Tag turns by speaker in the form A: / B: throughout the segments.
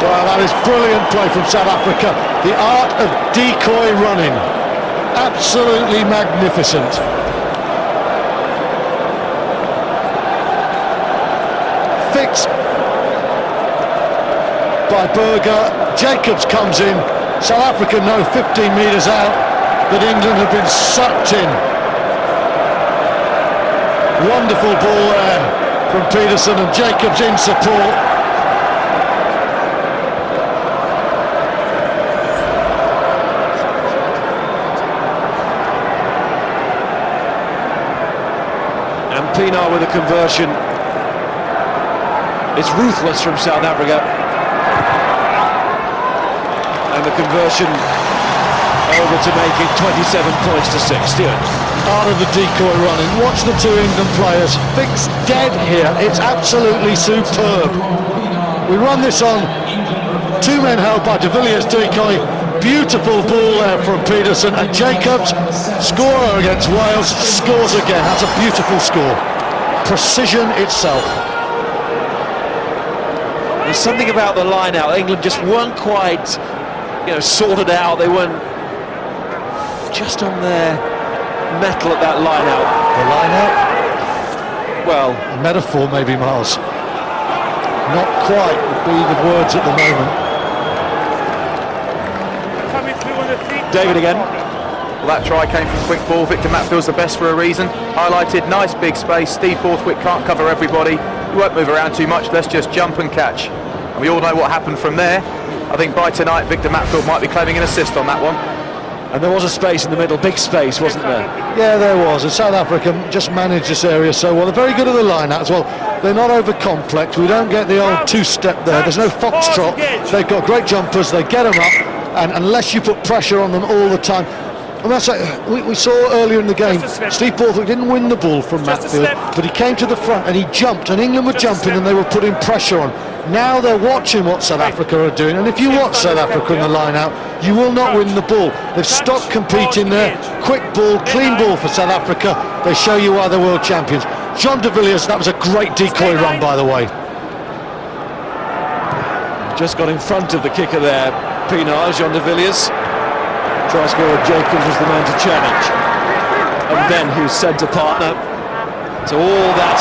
A: Well, that is brilliant play from South Africa. The art of decoy running. Absolutely magnificent. Fixed by Berger. Jacobs comes in. South Africa know 15 metres out that England have been sucked in. Wonderful ball there from Peterson, and Jacobs in support.
B: And Pienaar with a conversion. It's ruthless from South Africa. And the conversion over to make it 27 points to 6. Stuart.
A: Out of the decoy running. Watch the two England players fixed dead here. It's absolutely superb. We run this on. Two men held by de Villiers decoy. Beautiful ball there from Peterson, and Jacobs, scorer against Wales, scores again. That's a beautiful score. Precision itself.
B: There's something about the line out. England just weren't quite, sorted out. They weren't just on their metal at that line out.
A: The line out?
B: Well,
A: a metaphor maybe, Miles. Not quite would be the words at the moment.
B: David again.
C: Well, that try came from quick ball. Victor Matfield's the best for a reason. Highlighted, nice big space. Steve Borthwick can't cover everybody. He won't move around too much. Let's just jump and catch. And we all know what happened from there. I think by tonight, Victor Matfield might be claiming an assist on that one.
B: And there was a space in the middle, big space, wasn't there?
A: Yeah, there was. And South Africa just managed this area so well. They're very good at the line out as well. They're not over complex. We don't get the old two-step there. There's no foxtrot. They've got great jumpers. They get them up. And unless you put pressure on them all the time, and that's like, we saw earlier in the game, Steve Borthwick didn't win the ball from Matfield, but he came to the front and he jumped, and England were jumping and they were putting pressure on. Now they're watching what South Africa are doing, and if you watch South Africa in the line out, you will not win the ball. They've stopped competing there. Quick ball, clean ball for South Africa. They show you why they're world champions. John de Villiers, that was a great decoy run, by the way.
B: Just got in front of the kicker there. Pienaar, John de Villiers. Try scorer Jacobs was the man to challenge. And then his centre partner. So all that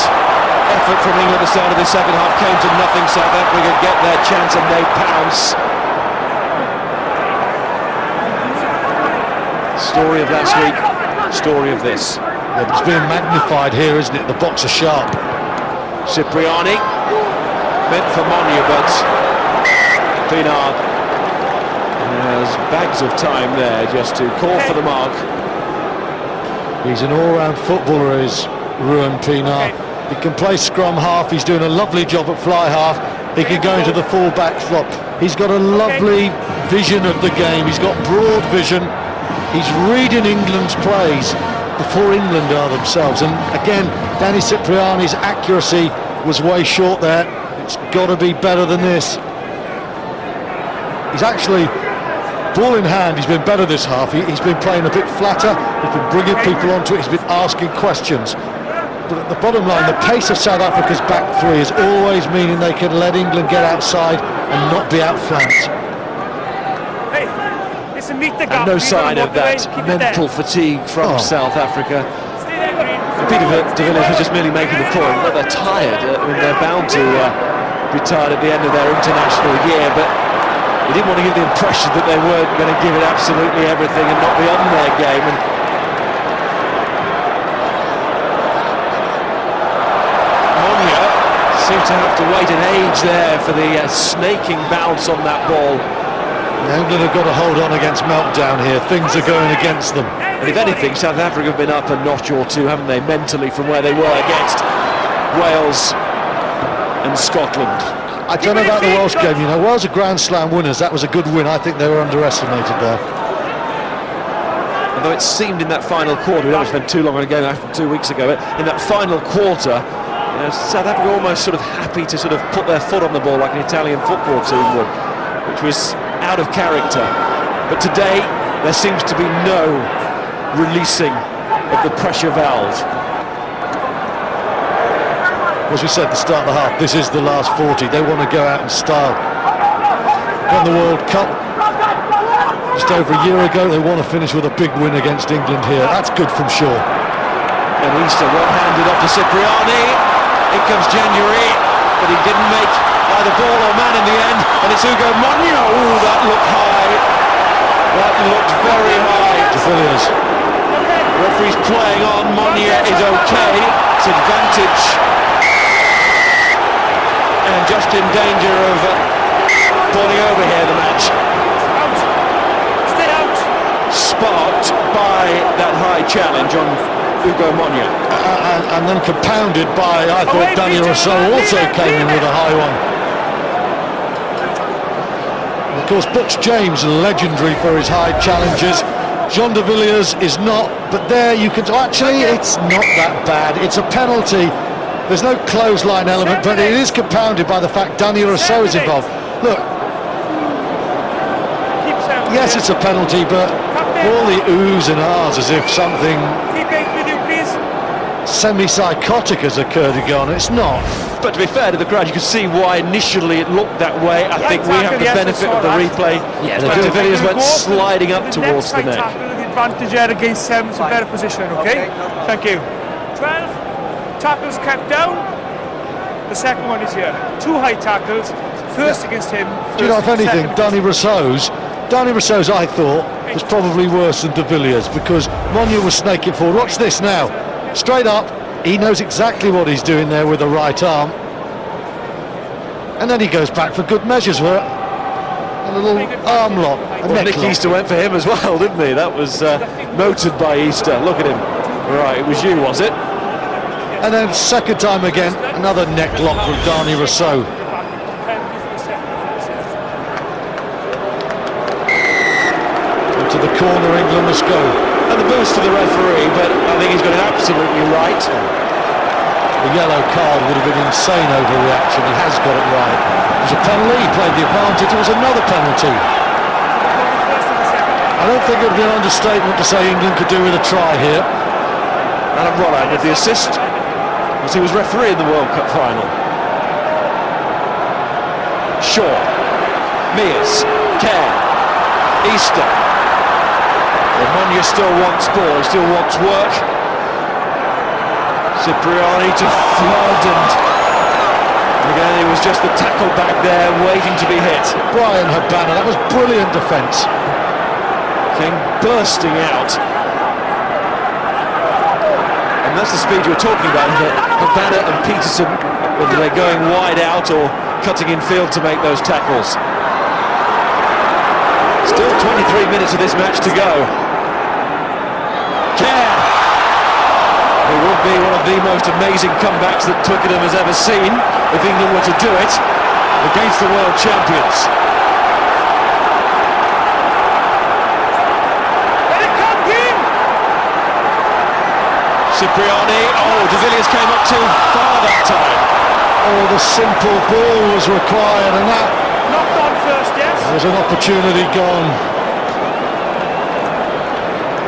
B: effort from England at the start of the second half came to nothing. South Africa get their chance and they pounce. Story of last week, story of this.
A: Yeah, it's being magnified here, isn't it? The box are sharp.
B: Cipriani, meant for Monia, but Pienaar has bags of time there just to call for the mark.
A: He's an all-round footballer, is Ruan Pienaar. He can play scrum half. He's doing a lovely job at fly half. He can go into the full-back flop. He's got a lovely vision of the game. He's got broad vision. He's reading England's plays before England are themselves. And again, Danny Cipriani's accuracy was way short there. It's got to be better than this. He's actually, ball in hand, he's been better this half. He's been playing a bit flatter. He's been bringing people onto it. He's been asking questions. But at the bottom line, the pace of South Africa's back three is always meaning they can let England get outside and not be outflanked.
B: And no sign of that mental fatigue from South Africa. Peter de Villiers was just merely making the point that they're tired. They're bound to be tired at the end of their international year, but they didn't want to give the impression that they weren't going to give it absolutely everything and not be on their game. And Monia seemed to have to wait an age there for the snaking bounce on that ball.
A: England have got to hold on against meltdown here. Things are going against them.
B: And if anything, South Africa have been up a notch or two, haven't they, mentally, from where they were against Wales and Scotland.
A: I don't know about the Welsh game, Wales are Grand Slam winners. That was a good win. I think they were underestimated there.
B: Although it seemed in that final quarter, we don't spend too long on a game after 2 weeks ago, but in that final quarter, South Africa almost sort of happy to sort of put their foot on the ball like an Italian football team would, which was out of character. But today, there seems to be no releasing of the pressure valve.
A: As we said at the start of the half, this is the last 40. They want to go out in style. Cup just over a year ago. They want to finish with a big win against England here. That's good from Shaw.
B: And Easter one-handed off to Cipriani. In comes January, but he didn't make either ball or man in the end. And it's Hugo Monyo. Ooh, that looked high. That looked very high.
A: De Villiers.
B: Referee's playing on. Monyo is okay. It's advantage. And just in danger of falling over here, the match.
D: Out. Stay out.
B: Sparked by that high challenge on Hugo Monyo.
A: And then compounded by, I thought, Danny Rousseau also came in with a high one. Of course, Butch James, legendary for his high challenges. Jean de Villiers is not, but there you can... Actually, it's not that bad. It's a penalty. There's no clothesline element, but it is compounded by the fact Danny Rousseau is involved. Look, yes, it's a penalty, but all the oohs and ahs as if something semi-psychotic has occurred again. It's not.
B: But to be fair to the crowd, you can see why initially it looked that way. I think we have the benefit of the replay.
A: Yeah,
B: but de Villiers went sliding up towards the neck.
D: The advantage there against Sam, it's a better position, okay? Thank you. 12 tackles kept down. The second one is here. 2 high tackles. First against him.
A: Do you know, if anything, Danny Rousseau's, I thought, was probably worse than de Villiers because Monyo was snaking forward. Watch this now. Straight up. He knows exactly what he's doing there with the right arm. And then he goes back for good measures for a little arm lock.
B: Nick Easter went for him as well, didn't he? That was noted by Easter. Look at him. Right, it was you, was it?
A: And then second time again, another neck lock from Danny Rousseau. Into the corner, England must go.
B: And the boost to the referee, but I think he's got it absolutely right.
A: The yellow card would have been insane overreaction. He has got it right. It was a penalty, he played the advantage. It was another penalty. I don't think it would be an understatement to say England could do with a try here.
B: Alan Rolland with the assist, as he was referee in the World Cup final. Shaw, Mears, Kerr, Easter. Monyo still wants ball, he still wants work. Cipriani to flood, and again it was just the tackle back there waiting to be hit.
A: Brian Habana, that was brilliant defence.
B: King bursting out. And that's the speed you were talking about, Habana and Peterson, whether they're going wide out or cutting in field to make those tackles. Still 23 minutes of this match to go. Kerr! It would be one of the most amazing comebacks that Twickenham has ever seen if England were to do it against the world champions. Cipriani, de Villiers came up too far that time.
A: Oh, the simple ball was required, and that...
D: Knocked on first, yes.
A: There's an opportunity gone.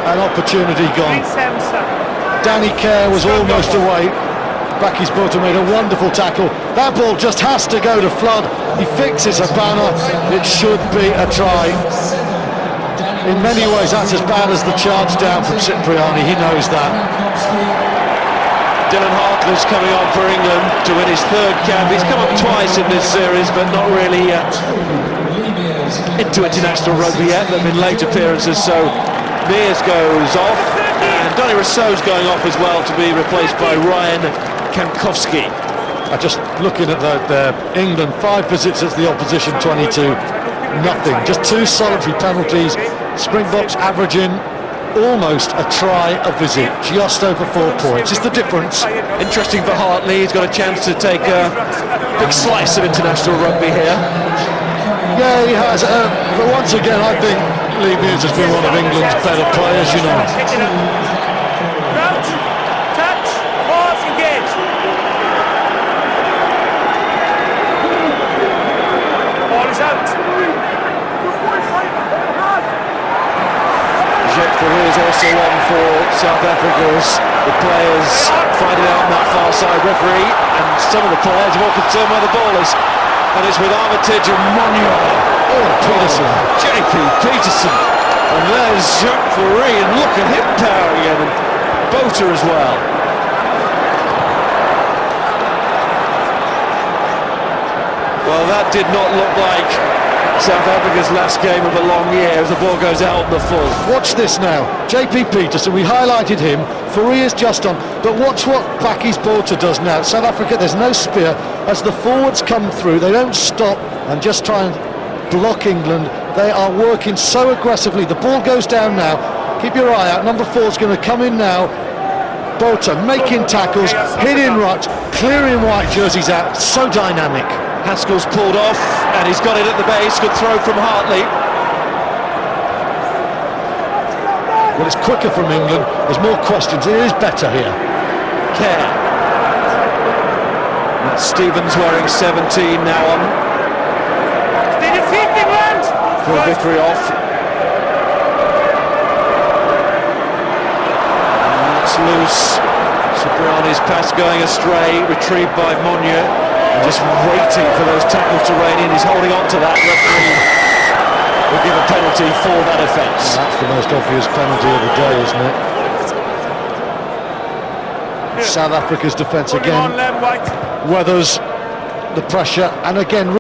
A: An opportunity gone. Danny Kerr was almost away. Baki's Bottom made a wonderful tackle. That ball just has to go to Flood. He fixes Habana. It should be a try. In many ways, that's as bad as the charge down from Cipriani. He knows that.
B: Dylan Hartley's coming on for England to win his 3rd cap. He's come up twice in this series, but not really into international rugby yet. There have been late appearances, so Mears goes off, and Danny Rousseau's going off as well to be replaced by Ryan Kankowski.
A: Just looking at the England, 5 visits as the opposition, 22, nothing. Just 2 solitary penalties. Springboks averaging almost a try a visit, just over 4 points. It's the difference.
B: Interesting for Hartley. He's got a chance to take a big slice of international rugby here.
A: Yeah, he has. But once again, I think Lee Mears has been one of England's better players, you know.
D: Crouch, touch, pause, engage. Ball is out.
B: There is also one for South Africa as the players find it out on that far side. Referee and some of the players are more concerned by the ballers, and it's with Armitage and Monyo.
A: Oh, Peterson.
B: JP Peterson, and there's Jacques Fauré, and look at him powering in, and Botha as well. Well, that did not look like South Africa's last game of a long year as the ball goes out on the full.
A: Watch this now. JP Peterson, we highlighted him. Fauré is just on. But watch what Bakkies Botha does now. South Africa, there's no spear. As the forwards come through, they don't stop and just try and block England. They are working so aggressively. The ball goes down now. Keep your eye out. Number 4 is going to come in now. Botha making tackles, hitting ruck, clearing white jerseys out. So dynamic.
B: Haskell's pulled off, and he's got it at the base. Good throw from Hartley.
A: Well, it's quicker from England. There's more questions. It is better here.
B: Kerr. That's Stevens wearing 17 now on.
D: Stay your feet, England!
B: For victory off. And that's loose. Cipriani's pass going astray, retrieved by Monnier. Just waiting for those tackles to rain in. He's holding on to that. Referee will give a penalty for that offence.
A: That's the most obvious penalty of the day, isn't it? South Africa's defence again weathers the pressure, and again